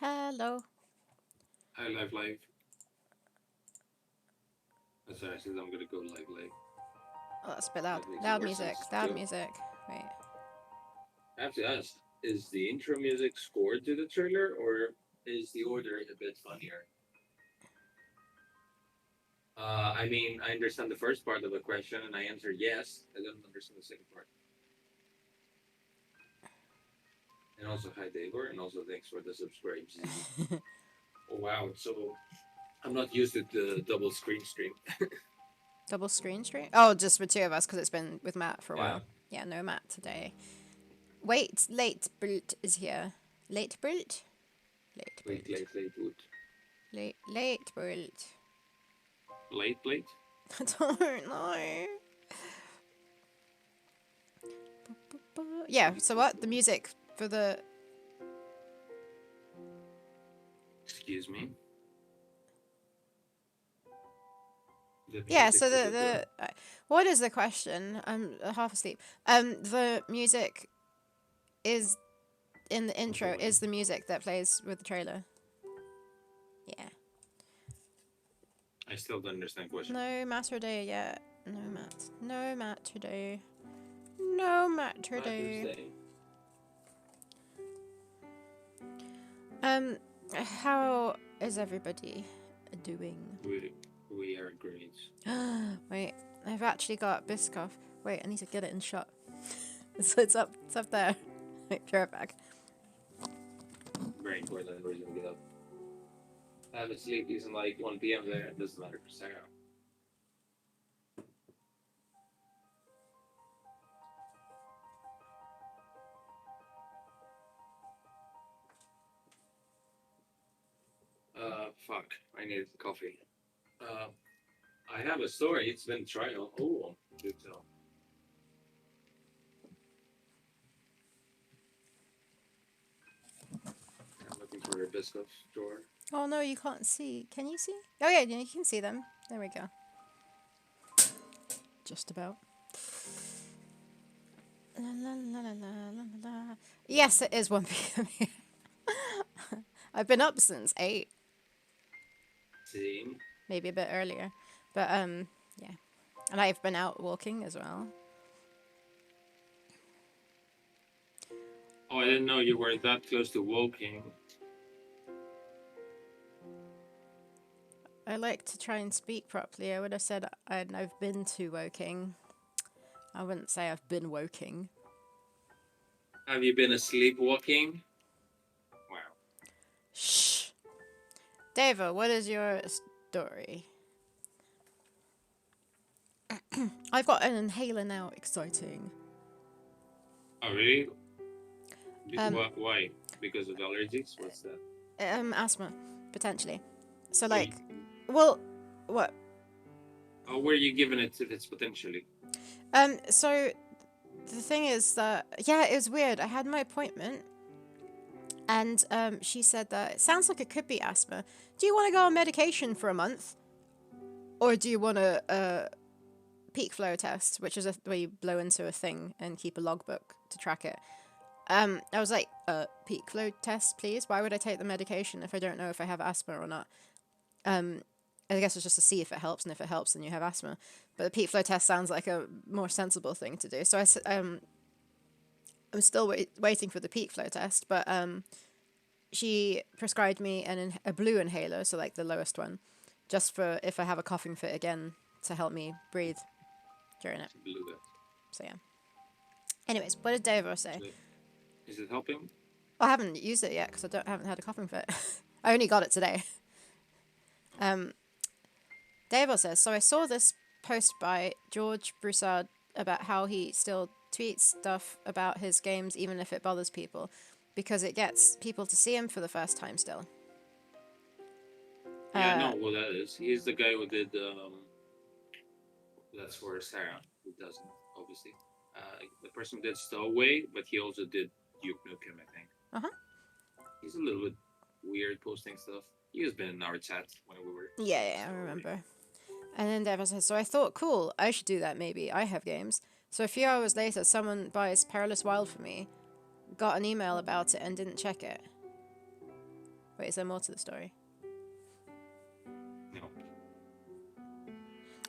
Hello. Hi, live, live. Oh, sorry, I said I'm gonna go live, live. Oh, that's a bit loud. That makes it Loud worse music. since it's Loud Joe. music. Wait. I have to ask: is the intro music scored to the trailer, or is the order a bit funnier? I mean, I understand the first part of the question, and I answered yes. I don't understand the second part. And also, hi, Davor, and also thanks for the subscribes. Oh wow! So I'm not used to the double screen stream. Double screen stream? Oh, just with two of us because it's been with Matt for a Yeah. while. Yeah, no Matt today. Wait, late Brult is here. Late Brult? Late Late, Brult. late, late, wood. Late Brult. Late, late. I don't know. Yeah, so what? The music for the... Excuse me. The Yeah, music so for the what is the question? I'm half asleep. The music is in the intro is the music that plays with the trailer. Yeah. I still don't understand the question. No Matt today yet. No Matt. No Matt today. No Matt today. Mother's Day. How is everybody doing? We are great. Wait, I've actually got Biscoff. Wait, I need to get it in shot. It's up there. Wait, be right back. Very important reason to get up. I have a sleep isn't like 1 p.m. there. It doesn't matter for Sarah. Fuck. I need coffee. Uh, I have a story. It's been trial. Oh, do tell. I'm looking for a hibiscus drawer. Oh no, you can't see. Can you see? Oh yeah, you can see them. There we go. Just about. La, la, la, la, la, la, la. Yes, it is 1 p.m. here. I've been up since 8, Same. maybe a bit earlier. But yeah. And I've been out walking as well. Oh, I didn't know you were that close to walking. I like to try and speak properly. I would have said I've been to woking. I wouldn't say I've been woking. Have you been asleep walking? Wow. Shh. Deva, what is your story? I've got an inhaler now. Exciting. Oh, really? Um, Why? Because of allergies? What's that? Asthma, potentially. So, Oh, like, well, what? Oh, where are you giving it if it's potentially? So the thing is that, yeah, it was weird. I had my appointment, and she said that it sounds like it could be asthma. Do you want to go on medication for a month, or do you want a peak flow test, which is where you blow into a thing and keep a logbook to track it? I was like, peak flow test, please. Why would I take the medication if I don't know if I have asthma or not? I guess it's just to see if it helps, and if it helps, then you have asthma. But the peak flow test sounds like a more sensible thing to do. So I'm still waiting for the peak flow test, but she prescribed me a blue inhaler, so like the lowest one, just for if I have a coughing fit again to help me breathe during it. So yeah. Anyways, what did Davo say? Is it helping? I haven't used it yet because haven't had a coughing fit. I only got it today. Davo says, so I saw this post by George Broussard about how he still tweets stuff about his games even if it bothers people, because it gets people to see him for the first time still. Yeah, I know who that is. He's the guy who did that's for Sarah, who doesn't, obviously. The person who did Stowaway, but he also did Duke Nukem, I think. Uh-huh. He's a little bit weird posting stuff. He has been in our chat when we were... Yeah, I remember. And then Deva says, so I thought, cool, I should do that maybe. I have games. So a few hours later, someone buys Perilous Wild for me, got an email about it, and didn't check it. Wait, is there more to the story? No.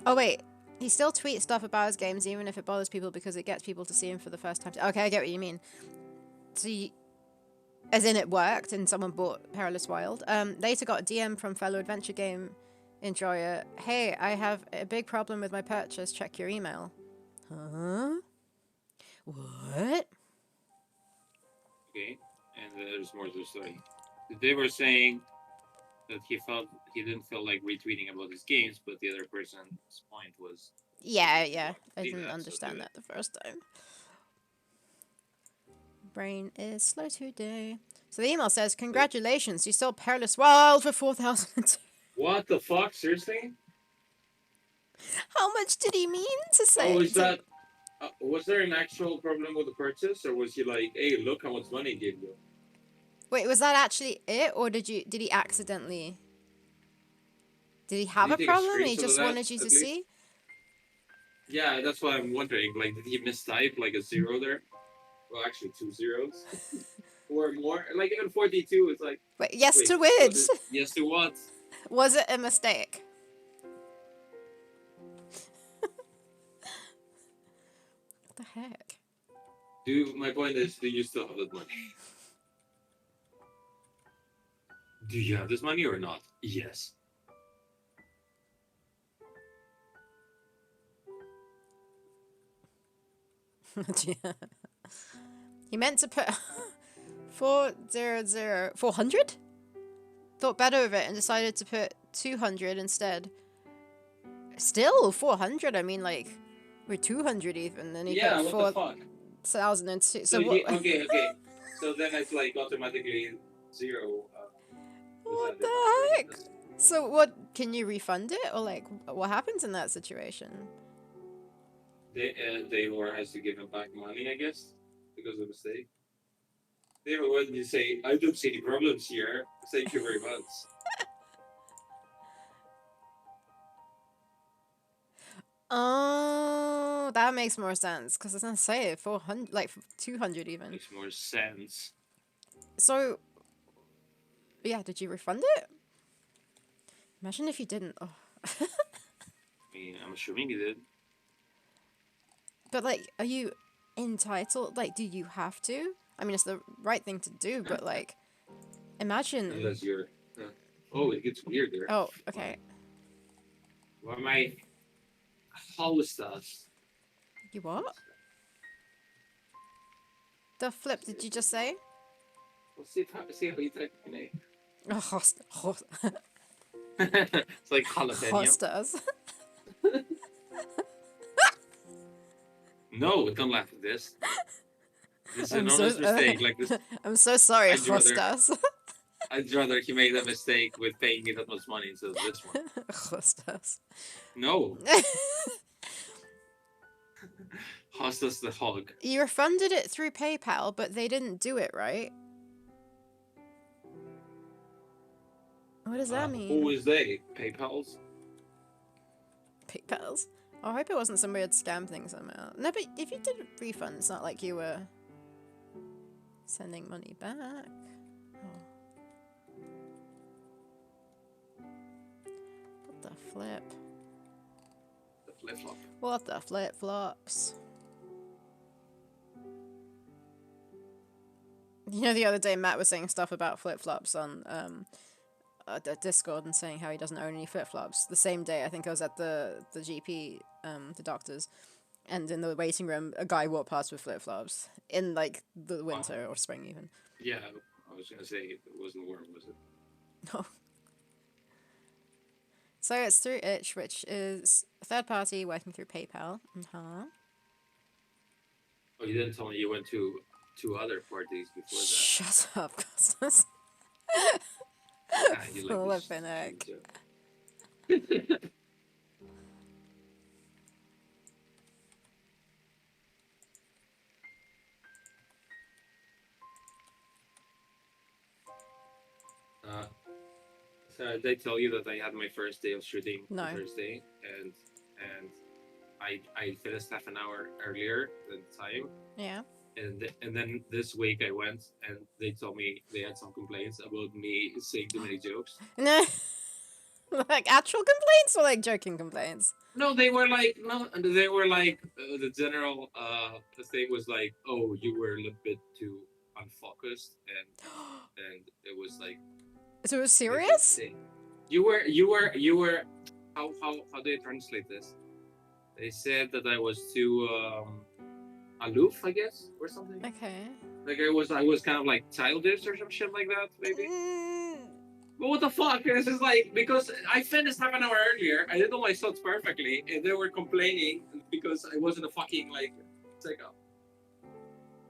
Oh, wait. He still tweets stuff about his games even if it bothers people because it gets people to see him for the first time. Okay, I get what you mean. So as in it worked and someone bought Perilous Wild. Later got a DM from fellow adventure game enjoyer. Hey, I have a big problem with my purchase. Check your email. Huh? What? Okay, and there's more to the story. They were saying that he didn't feel like retweeting about his games, but the other person's point was... Yeah. I didn't understand that the first time. Brain is slow today. So the email says, congratulations, you sold Perilous Wild for 4,000. What the fuck? Seriously? How much did he mean to say? Oh, is that... was there an actual problem with the purchase, or was he like, hey, look how much money he gave you? Wait, was that actually it, or did he accidentally... Did he have a problem and he just wanted you to see? Yeah, that's what I'm wondering. Like, did he mistype like a 0 there? Well, actually 2 zeros. Or more. Like, even 42, it's like... Wait, yes to which? Yes to what? Was it a mistake? What the heck? My point is, do you still have that money? Do you have this money or not? Yes. He meant to put 400? Thought better of it and decided to put 200 instead. Still 400. I mean, like, we're 200 even. And he put 4,002. So okay. So then it's like automatically 0. Was What that did not the bring heck? this. So what, can you refund it? Or like, what happens in that situation? They or has to give him back money, I guess, because of the mistake. They when you say, I don't see any problems here. Thank you very much. Oh, that makes more sense because it's not say 400, like 200 even. Makes more sense. So, yeah, did you refund it? Imagine if you didn't. Oh. I mean, I'm assuming he did. But like, are you entitled? Like, do you have to? I mean, it's the right thing to do, but like, imagine. Unless you're. Oh, it gets weird there. Oh, okay. Why my house does? You what? The flip? Did you just say? Let's see how you type my name. Oh, It's like jalapeno. hostas. No, don't laugh at this. This is I'm an so- honest mistake. Like this, I'm so sorry, I'd rather- hostas. I'd rather he made a mistake with paying me that much money instead of this one. Hostas. No, Hosta's the hog. You refunded it through PayPal, but they didn't do it, right? What does that mean? Who is they? PayPal's? PayPal's? Oh, I hope it wasn't some weird scam thing somehow. No, but if you did a refund, it's not like you were sending money back. Oh. What the flip? The flip flop. What the flip flops? You know, the other day Matt was saying stuff about flip flops on Discord and saying how he doesn't own any flip flops. The same day, I think I was at the GP, the doctor's, and in the waiting room, a guy walked past with flip flops in like the winter or spring even. Yeah, I was gonna say it wasn't warm, was it? No. So it's through Itch, which is a third party working through PayPal. Oh, you didn't tell me you went to two other parties before that. Shut up, Costas. You like this Flippin' heck. joke. So they tell you that I had my first day of shooting No. on Thursday, and I finished half an hour earlier than the time, Yeah. and then this week I went and they told me they had some complaints about me saying too many jokes. No. Like actual complaints or like joking complaints? No, they were like the general thing was like, oh, you were a little bit too unfocused, and it was like. So it was serious? You were. How do you translate this? They said that I was too aloof, I guess, or something. Okay. Like I was kind of like childish or some shit like that, maybe. But what the fuck? This is like because I finished half an hour earlier. I did all my shots perfectly, and they were complaining because I wasn't a fucking like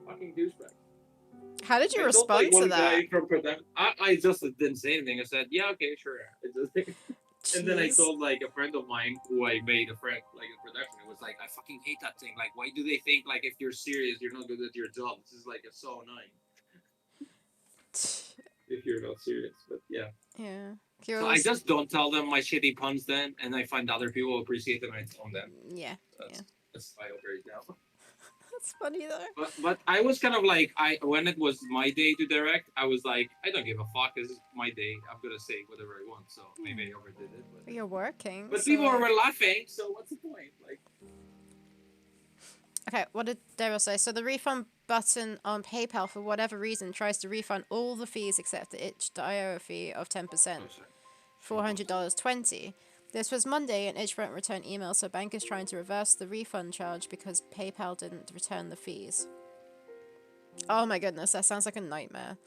fucking douchebag. How did you I told, respond like, to one that? guy from production. I just didn't say anything. I said, yeah, okay, sure. And then I Jeez. told like a friend of mine who I made a friend like in production. It was like, I fucking hate that thing. Like, why do they think like if you're serious, you're not good at your job? This is like so annoying. If you're not serious, but yeah. Yeah. So I just don't tell them my shitty puns then, and I find other people appreciate them and I tell them. Yeah. That's my operate now. That's funny though. But I was kind of like when it was my day to direct, I was like, I don't give a fuck. This is my day. I'm gonna say whatever I want. So maybe I overdid it. But You're working. But so... people were laughing. So what's the point? Like. Okay, what did Daryl say? So the refund button on PayPal, for whatever reason, tries to refund all the fees except the itch.io fee of 10%, $400.20. This was Monday, and Itch won't return email, so bank is trying to reverse the refund charge because PayPal didn't return the fees. Oh my goodness, that sounds like a nightmare.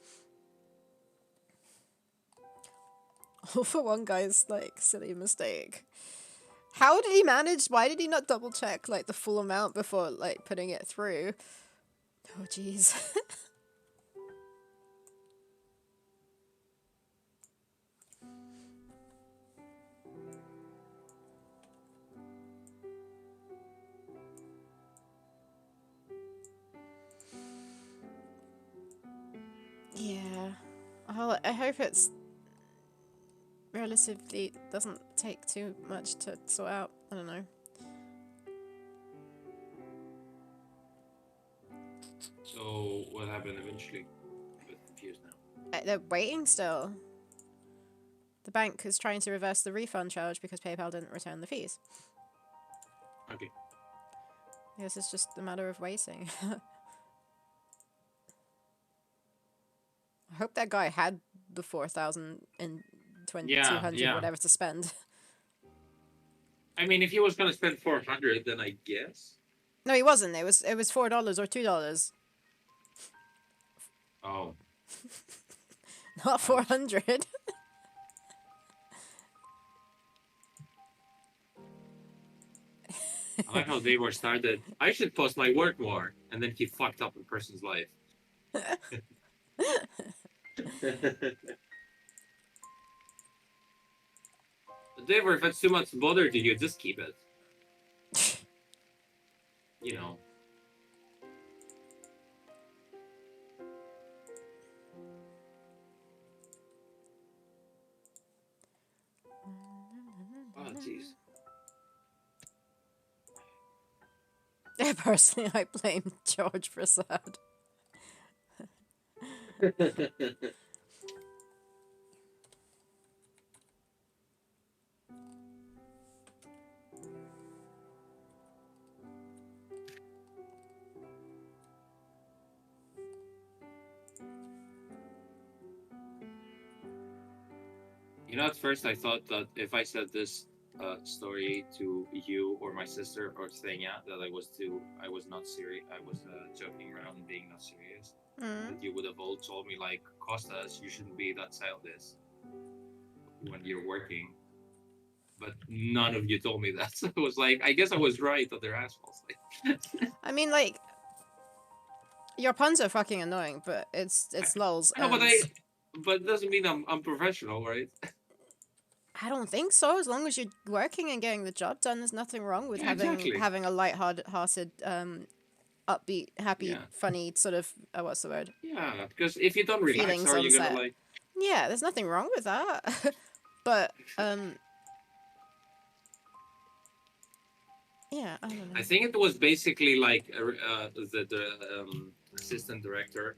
All for one guy's, like, silly mistake. How did he manage? Why did he not double check, like, the full amount before, like, putting it through? Oh, jeez. I hope it's relatively doesn't take too much to sort out. I don't know. So what happened eventually? I'm a bit confused now. They're waiting still. The bank is trying to reverse the refund charge because PayPal didn't return the fees. Okay. I guess it's just a matter of waiting. I hope that guy had the 4,000 and 200 Yeah. whatever to spend. I mean, if he was gonna spend 400, then I guess. No, he wasn't. It was $4 or $2, Oh. not 400. I like how they were started. I should post my work more, and then he fucked up a person's life. Dave, if it's too much bother to you, just keep it. You know. Oh, jeez. Personally, I blame George Prasad. You know, at first I thought that if I said this story to you or my sister or Thenya, that I was not serious, I was joking around and being not serious, that you would have all told me like, Costas, you shouldn't be that childish when you're working. But none of you told me that. So it was like, I guess I was right that they're assholes. I mean, like, your puns are fucking annoying, but it's lulz. No, but it doesn't mean I'm unprofessional, right? I don't think so. As long as you're working and getting the job done, there's nothing wrong with having a light-hearted, upbeat, happy, funny sort of what's the word? Yeah, because if you don't relax, Feelings how are on you gonna set. like? Yeah, there's nothing wrong with that. But yeah, I don't know. I think it was basically like the assistant director,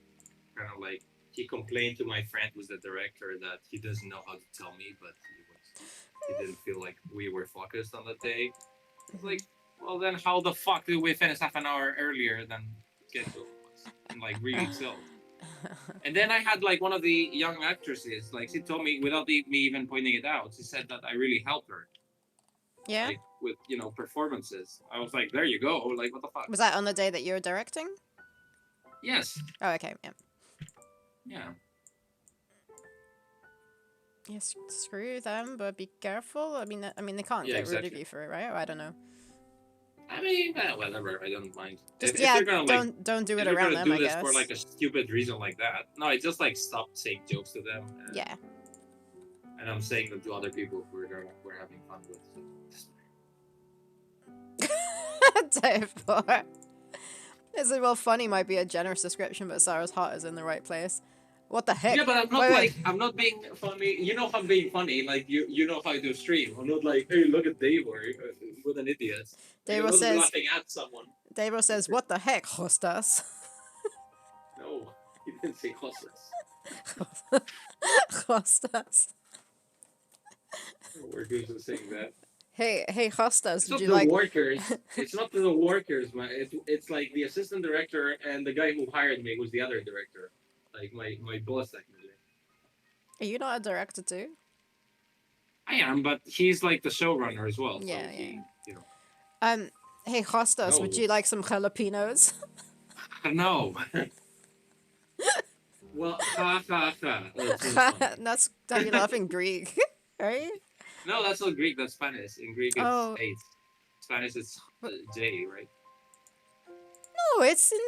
kind of like he complained to my friend who's the director that he doesn't know how to tell me, but he didn't feel like we were focused on that day. It's like, well, then how the fuck did we finish half an hour earlier than scheduled? And like really chill. And then I had like one of the young actresses, like she told me without me even pointing it out, she said that I really helped her. Yeah. Like with performances. I was like, there you go. Like what the fuck? Was that on the day that you were directing? Yes. Oh, okay, yeah. Yeah. Yes, screw them, but be careful. I mean, they can't get rid of you for it, right? Or I don't know. I mean, whatever. I don't mind. Just if they're gonna, don't do it if around they're them. gonna do I this guess. for like a stupid reason like that. No, I just like stopped saying jokes to them. Yeah. And I'm saying them to other people who we're having fun with. Therefore, is it well funny might be a generous description, but Sarah's heart is in the right place. What the heck? Yeah, but I'm not Wait. I'm not being funny. You know I'm being funny. Like you know how I do stream. I'm not like, hey, look at Dave or what an idiot. Dave says laughing at someone. Dave says, "What the heck, hostas?" No, he didn't say hostas. Hostas. We're just saying that. Hey, hostas. It's not the workers. It's not the workers, man. It's like the assistant director and the guy who hired me was the other director. Like my boss technically. Are you not a director too? I am, but he's like the showrunner as well. Yeah, so he, Hey, hostas, No. would you like some jalapenos? No. Well, ha ha ha. That's you laughing Greek, right? No, that's not Greek. That's Spanish. In Greek, it's Oh. 8. Spanish, it's J, right? No, it's in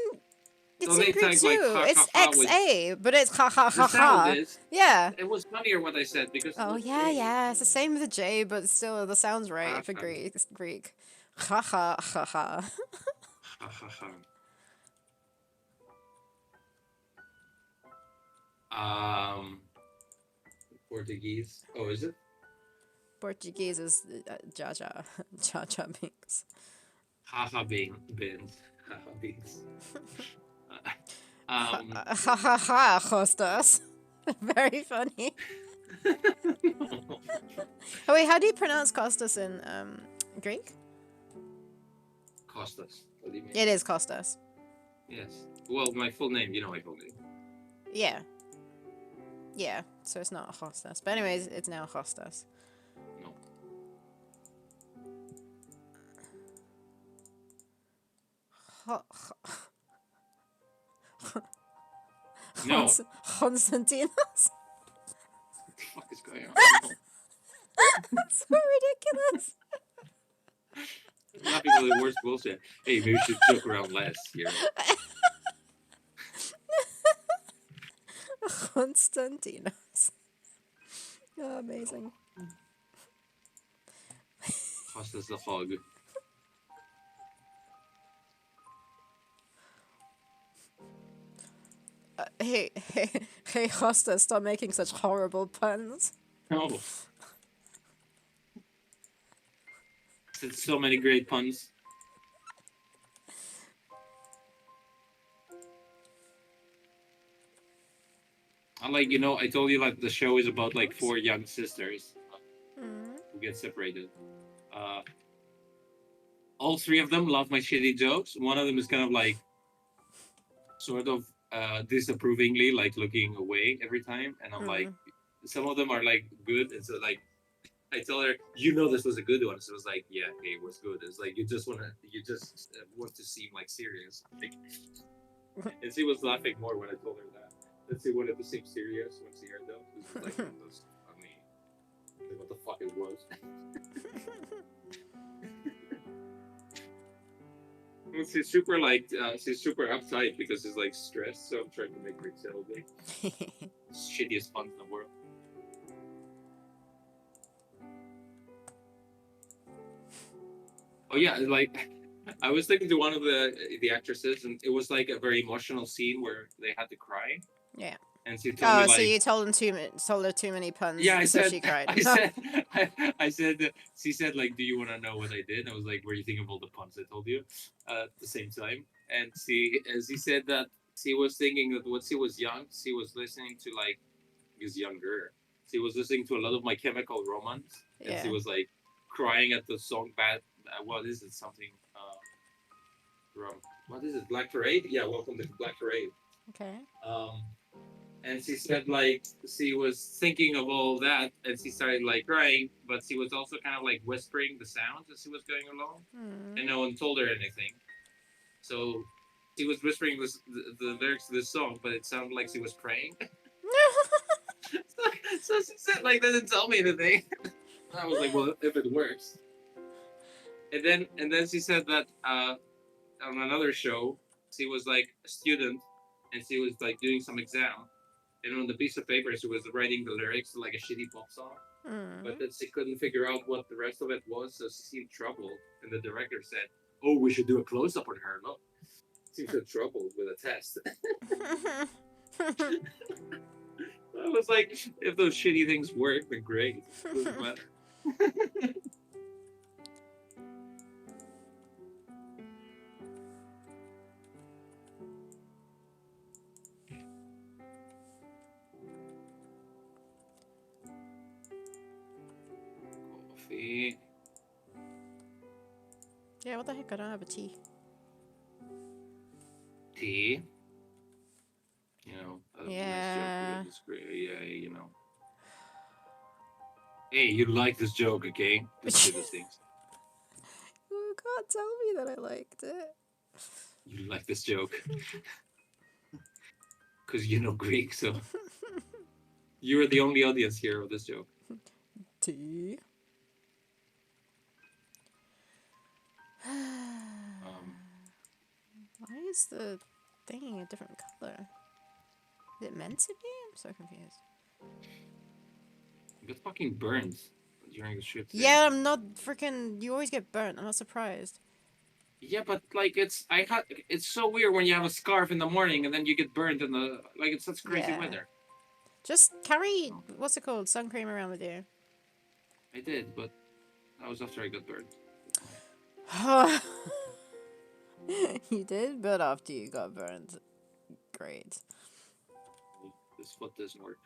Greek they too. type, like, It's ha, ha, with- XA, but it's ha ha ha The sound ha. is. Yeah. It was funnier what I said because. Oh it was yeah, J. yeah. It's the same with the J, but still the sound's right Ha, for ha. Greek. It's Greek. Ha ha ha ha. Ha ha ha. Portuguese. Oh, is it? Portuguese is Jaja. Jaja Binks. Haha beans. Haha beans. Ha um, ha ha ha, hostas. Very funny. Oh wait, how do you pronounce Costas in Greek? Costas. What do you mean? It is Costas. Yes. Well, my full name. You know my full name. Yeah. Yeah. So it's not Hostas. But anyways, it's now Hostas. No. Ho- No. Constantinos? What the fuck is going on? So ridiculous. Not people the worst bullshit. Hey, maybe we should joke around less here. Constantinos. Oh, amazing. Costas the hog. Hey, Hosta, stop making such horrible puns. No. Said so many great puns. I like, I told you like the show is about like four young sisters who get separated. Uh, all three of them love my shitty jokes. One of them is kind of like sort of disapprovingly, like looking away every time, and I'm like, some of them are like good, and so like I tell her, this was a good one. So it was like, yeah, hey, it was good. It's like you just want to seem like serious. Like, and she was laughing more when I told her that. That she wanted to seem serious when she heard those. It was like one of those funny, like what the fuck it was. Well, she's super uptight because she's like stressed. So I'm trying to make her settle down. Shittiest fun in the world. Oh yeah, like I was thinking to one of the actresses, and it was like a very emotional scene where they had to cry. Yeah. And she told me Oh, like, so you told her too many puns, yeah, so she cried. I said, she said like, do you want to know what I did? I was like, were you thinking of all the puns I told you at the same time? And she said that she was thinking that when she was young, she was listening to like, is younger. She was listening to a lot of My Chemical Romance, and she Yeah. was like crying at the song. Bad. What is it? Something from what is it? Black Parade. Yeah, welcome to Black Parade. Okay. Um, and she said like she was thinking of all that, and she started like crying, but she was also kind of like whispering the sounds as she was going along, and no one told her anything. So she was whispering the lyrics to this song, but it sounded like she was praying. So she said like, didn't tell me anything. I was like, well, if it works. And then she said that on another show, she was like a student, and she was like doing some exam, and on the piece of paper she was writing the lyrics to like a shitty pop song, but then she couldn't figure out what the rest of it was, so she seemed troubled, and the director said, "Oh, we should do a close up on her. Look, seems so troubled with a test." I was like, if those shitty things work, then great. Doesn't matter. Coffee. Yeah, what the heck? I don't have a tea. Tea. Yeah. Nice joke. Yeah. Hey, you like this joke, okay? Let's do these things. You can't tell me that I liked it. You like this joke. Because you know Greek, so you're the only audience here of this joke. Tea. Why is the thing a different color? Is it meant to be? I'm so confused. You got fucking burned during the shoot. Yeah, I'm not freaking. You always get burnt. I'm not surprised. Yeah, but like it's so weird when you have a scarf in the morning and then you get burned in the it's such crazy Yeah. weather. Just carry, what's it called, sun cream around with you. I did, but that was after I got burned. You did, but after you got burned. Great. This foot doesn't work.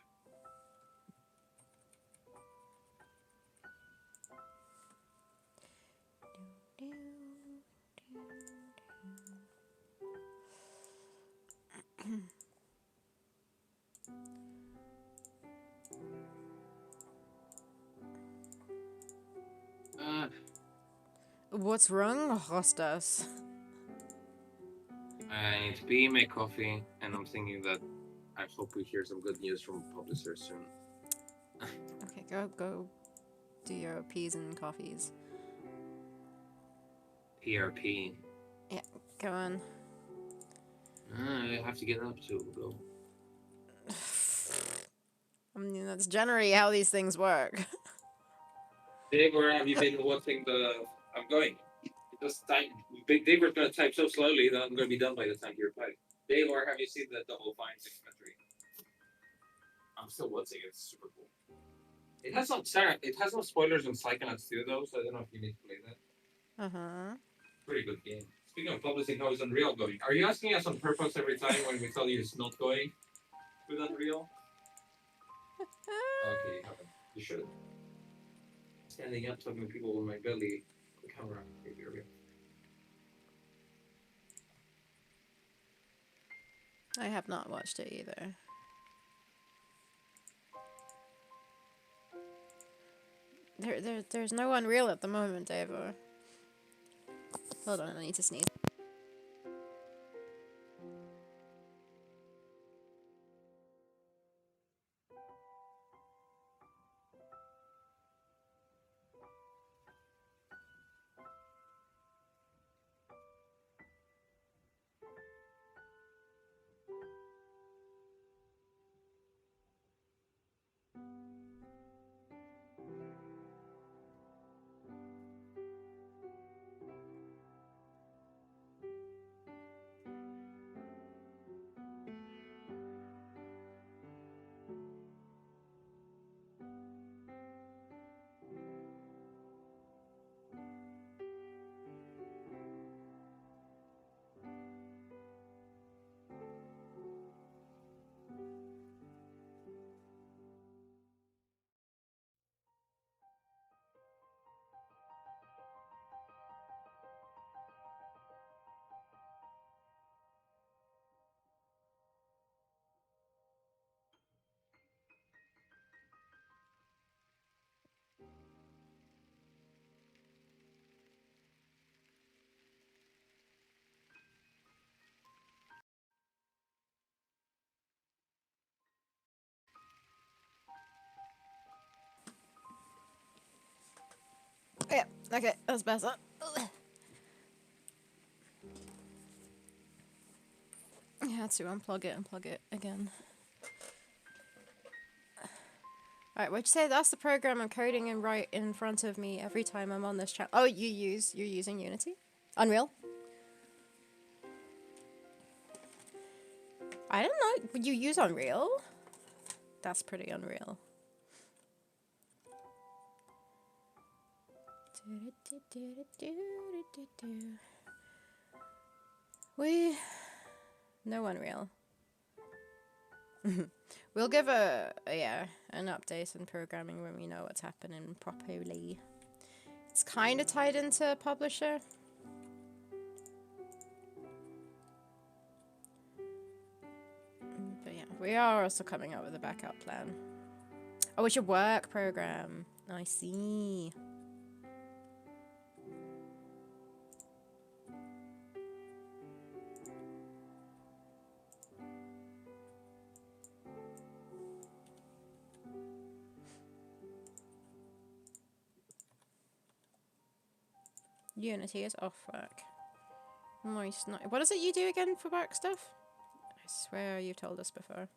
What's wrong, Hostas? I need to pee, make coffee, and I'm thinking that I hope we hear some good news from publishers soon. Okay, go do your peas and coffees. PRP. Yeah, go on. I have to get up to go. I mean, that's generally how these things work. Dave, where have you been watching the... I'm going. This time, Dave was going to type so slowly that I'm going to be done by the time you reply. Dave, where have you seen the Double Fine documentary? I'm still watching it. It's super cool. It has some spoilers on Psychonauts too, though, so I don't know if you need to play that. Uh-huh. Pretty good game. Speaking of publishing, how is Unreal going? Are you asking us on purpose every time when we tell you it's not going with Unreal? Okay, you haven't. You should. Standing up, talking to people with my belly, the camera, maybe real. I have not watched it either. There's no Unreal at the moment, Dave. Hold on, I need to sneeze. Yeah, okay, that's better. I had to unplug it and plug it again. Alright, what'd you say? That's the program I'm coding in right in front of me every time I'm on this channel. Oh, you're using Unity? Unreal? I don't know. Would you use Unreal? That's pretty unreal. No Unreal. We'll give an update in programming when we know what's happening properly. It's kind of tied into publisher. But yeah, we are also coming up with a backup plan. Oh, it's your work program. I see. Unity is off work. Nice, nice. What is it you do again for work stuff? I swear you told us before.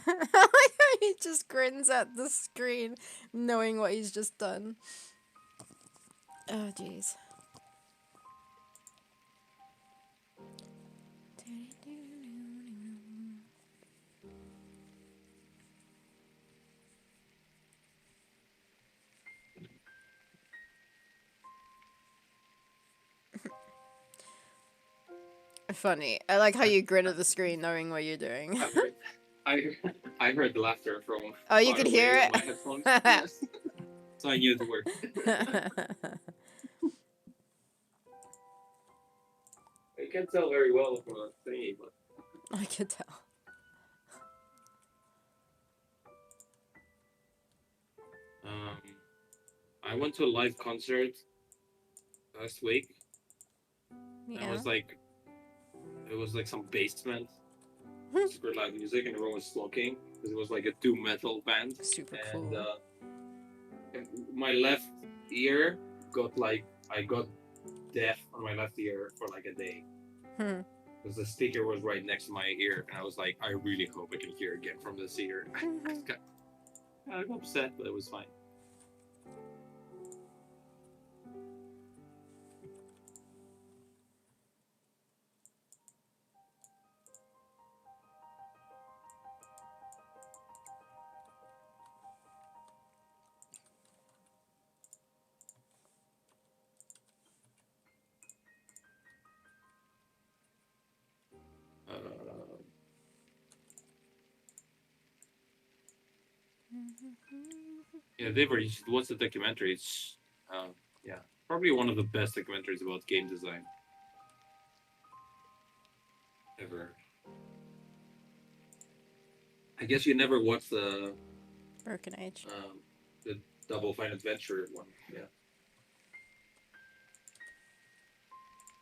I like how you just grin grins at the screen, knowing what he's just done. Oh, jeez. Funny. I like how you grin at the screen knowing what you're doing. I heard the laughter from Oh, you far could away hear on it? my headphones. Yes. So I knew it worked. I can't tell very well from a thingy, but I could tell. I went to a live concert last week. Yeah. And it was like some basement, super loud music, and everyone was smoking because it was like a doom metal band. Super And cool. my left ear I got deaf on my left ear for like a day. Because the speaker was right next to my ear, and I was like, I really hope I can hear again from this ear. I got upset, but it was fine. Yeah, they were. You should watch the documentary. It's yeah, probably one of the best documentaries about game design ever. I guess you never watched Broken Age. The Double Fine Adventure one. Yeah,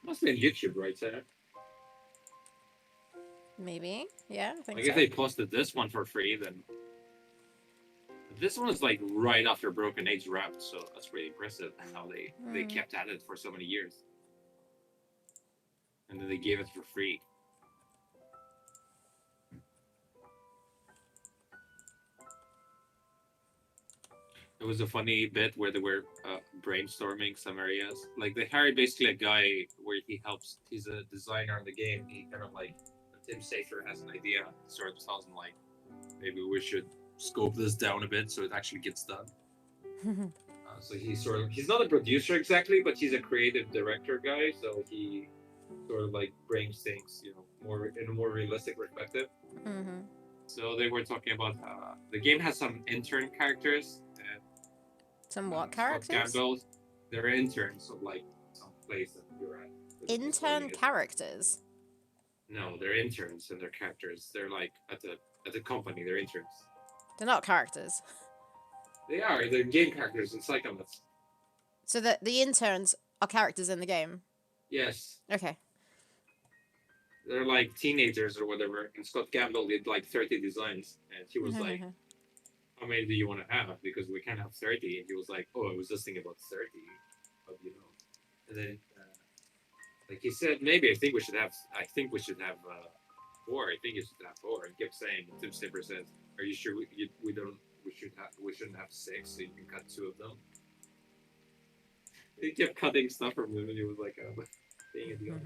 must be on YouTube, right, Sarah? Maybe. Yeah, I think Like so. if they posted this one for free, then this one is like right after Broken Age wrapped, so that's pretty impressive how they kept at it for so many years, and then they gave it for free. It was a funny bit where they were brainstorming some areas. Like they hired basically a guy where he helps. He's a designer in the game. He kind of like Tim Safer has an idea. Sort of tells him like, maybe we should scope this down a bit so it actually gets done. So he's not a producer exactly, but he's a creative director guy. So he sort of like brings things, more in a more realistic perspective. So they were talking about the game has some intern characters. Some what characters? Scott Campbell, they're interns of like some place that you're at. Intern characters? No, they're interns and they're characters. They're like at the company. They're interns. They're not characters. They are. They're game characters in Psychonauts. So the interns are characters in the game? Yes. Okay. They're like teenagers or whatever. And Scott Campbell did like 30 designs. And he was like, how many do you want to have? Because we can't have 30. And he was like, oh, I was just thinking about 30. But And then, like he said, maybe I think we should have 4. I think you should have 4. And kept saying, Tim Snipper says, are you sure we shouldn't have 6, so you can cut 2 of them? He kept cutting stuff from him, and he was like, being a deal.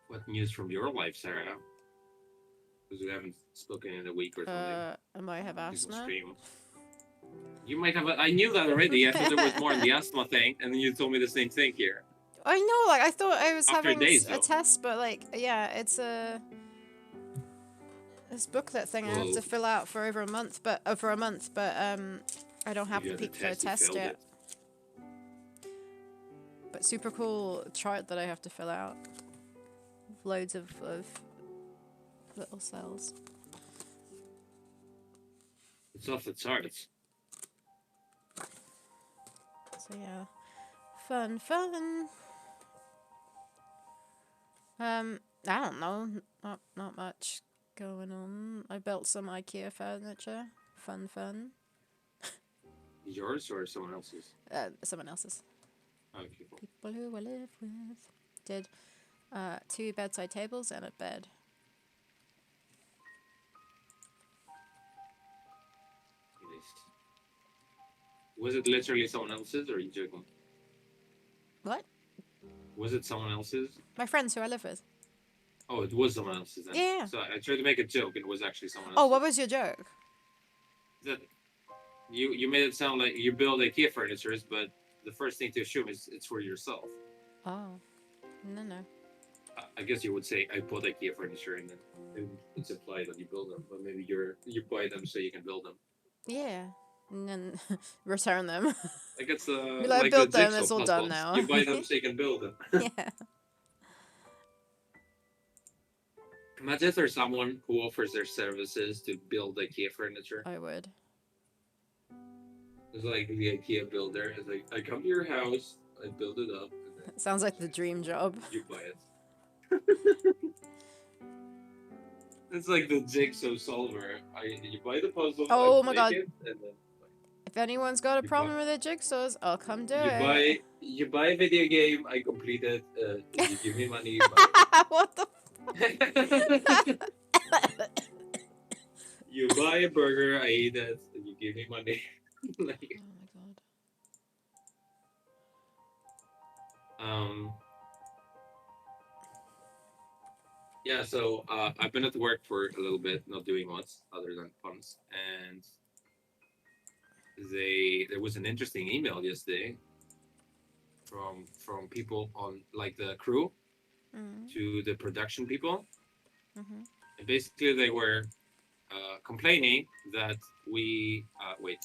What news from your life, Sarah? Because we haven't spoken in a week or something. I might have asthma. You might have. I knew that already. I thought there was more on the asthma thing, and then you told me the same thing here. I know, like I thought I was After having days, a test, but like, yeah, it's this booklet thing I have to fill out for over a month, but I don't have the Pico test yet. But super cool chart that I have to fill out. Loads of little cells. It's off the charts. So yeah, fun. I don't know, not much going on. I built some IKEA furniture. Fun. Yours or someone else's? Someone else's. Okay, cool. People who I live with. Did 2 bedside tables and a bed. Nice. Was it literally someone else's, or are you joking? What? Was it someone else's? My friends who I live with. Oh, it was someone else's then. Yeah. So I tried to make a joke, and it was actually someone Oh, else's. what was your joke? That you made it sound like you build IKEA furniture, but the first thing to assume is it's for yourself. Oh, no. I guess you would say I bought IKEA furniture, and then it's implied that you build them, but maybe you buy them so you can build them. Yeah. And then return them. Like it's I like built the them, jigsaw it's all puzzles. done now. You buy them so you can build them. Yeah. Imagine if there's someone who offers their services to build IKEA furniture. I would. It's like the IKEA builder. It's like, I come to your house, I build it up, and then Sounds like the dream job. you buy it. It's like the jigsaw solver. You buy the puzzle. Oh I my make God. it, and then If anyone's got a You problem buy- with their jigsaws, I'll come do you buy a video game. I complete it. You give me money. What the You buy a burger. I eat it. And you give me money. Like, Oh my god. Yeah, so I've been at work for a little bit, not doing much other than puns, and there was an interesting email yesterday from people on like the crew to the production people, Mm-hmm. and basically they were complaining that we wait.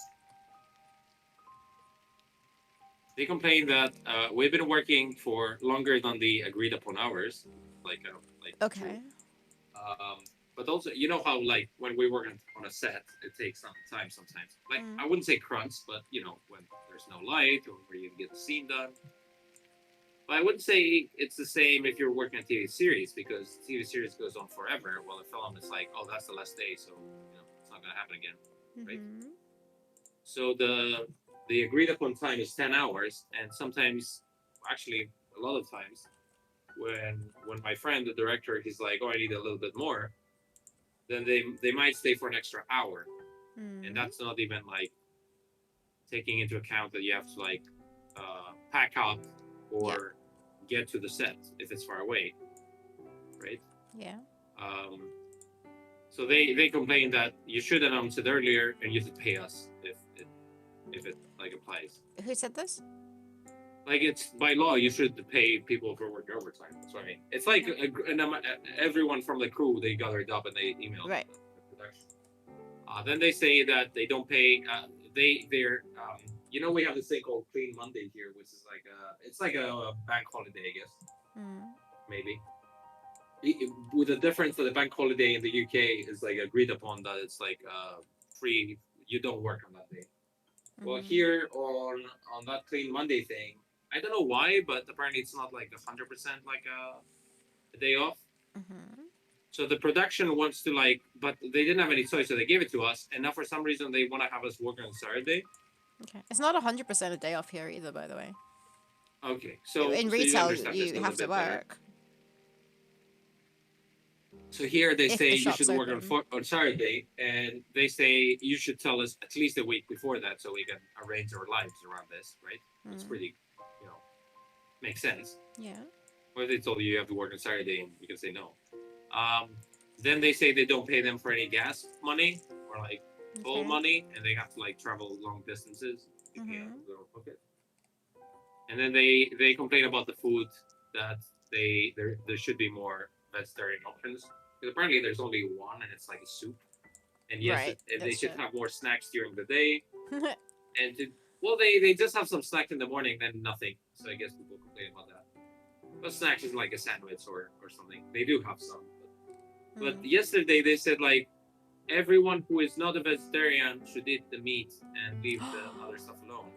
They complained that we've been working for longer than the agreed upon hours, like Okay. but also, you know how like when we work on a set, it takes some time sometimes. Like Mm. I wouldn't say crunch, but you know when there's no light or where you get the scene done. But I wouldn't say it's the same if you're working a TV series because TV series goes on forever. While a film is like, oh, that's the last day, so you know it's not gonna happen again. Right. Mm-hmm. So the agreed upon time is 10 hours, and sometimes, actually, a lot of times, when my friend, the director, he's like, oh, I need a little bit more, then they might stay for an extra hour, and that's not even like taking into account that you have to like pack up or get to the set if it's far away, right? Yeah. So they complain that you should announce it earlier and you should pay us if it like applies. Who said this? Like it's by law, you should pay people for working overtime. That's what I mean. It's like everyone from the crew they gathered up and they emailed Right. the production. Then they say that they don't pay. They're you know we have this thing called Clean Monday here, which is like it's like a bank holiday, I guess. Maybe. With the difference that the bank holiday in the UK is like agreed upon that it's like free. You don't work on that day. Well, here on that Clean Monday thing, I don't know why, but apparently it's not like 100% like a day off. So the production wants to like, but they didn't have any choice, so they gave it to us. And now for some reason they want to have us work on Saturday. Okay. It's not 100% a day off here either, by the way. Okay, so in so retail, understand this a you little have to bit better. work. So here they If say the you shop's should work open. on Saturday, and they say you should tell us at least a week before that so we can arrange our lives around this, right? It's pretty, you know, makes sense. Yeah. Or if they told you you have to work on Saturday and you can say no. Then they say they don't pay them for any gas money or like toll money, and they have to like travel long distances. And then they complain about the food that there should be more vegetarian options. Because apparently there's only one, and it's like a soup. And yes, Right, they should shit. have more snacks during the day. And well, they just have some snacks in the morning, then nothing. So I guess people complain about that. But snacks is like a sandwich or something. They do have some. But yesterday they said like everyone who is not a vegetarian should eat the meat and leave the other stuff alone.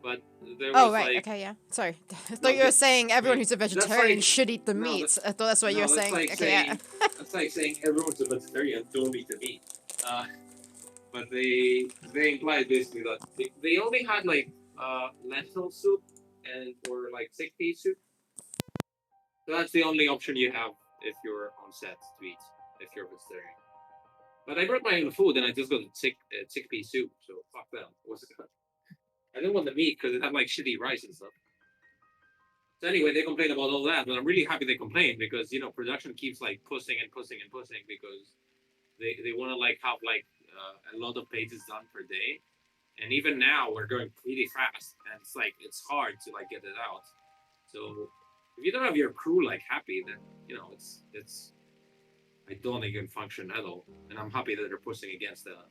But there Oh, was right. like Okay, yeah. Sorry. I thought no, you were saying everyone wait, who's a that's vegetarian like should eat the no, meat. I thought that's what you were no, that's saying. like Okay, yeah. saying that's like saying everyone's a vegetarian, don't eat the meat. Uh, but they implied basically that they only had like lentil soup and or like chickpea soup. So that's the only option you have if you're on set to eat if you're vegetarian. But I brought my own food and I just got chickpea soup. So fuck them. I didn't want the meat because it had like shitty rice and stuff. So anyway, they complained about all that, but I'm really happy they complained because production keeps like pushing and pushing and pushing because they want to like have like a lot of pages done per day, and even now we're going pretty fast, and it's like it's hard to like get it out. So if you don't have your crew like happy, then it's I don't think it can function at all, and I'm happy that they're pushing against that.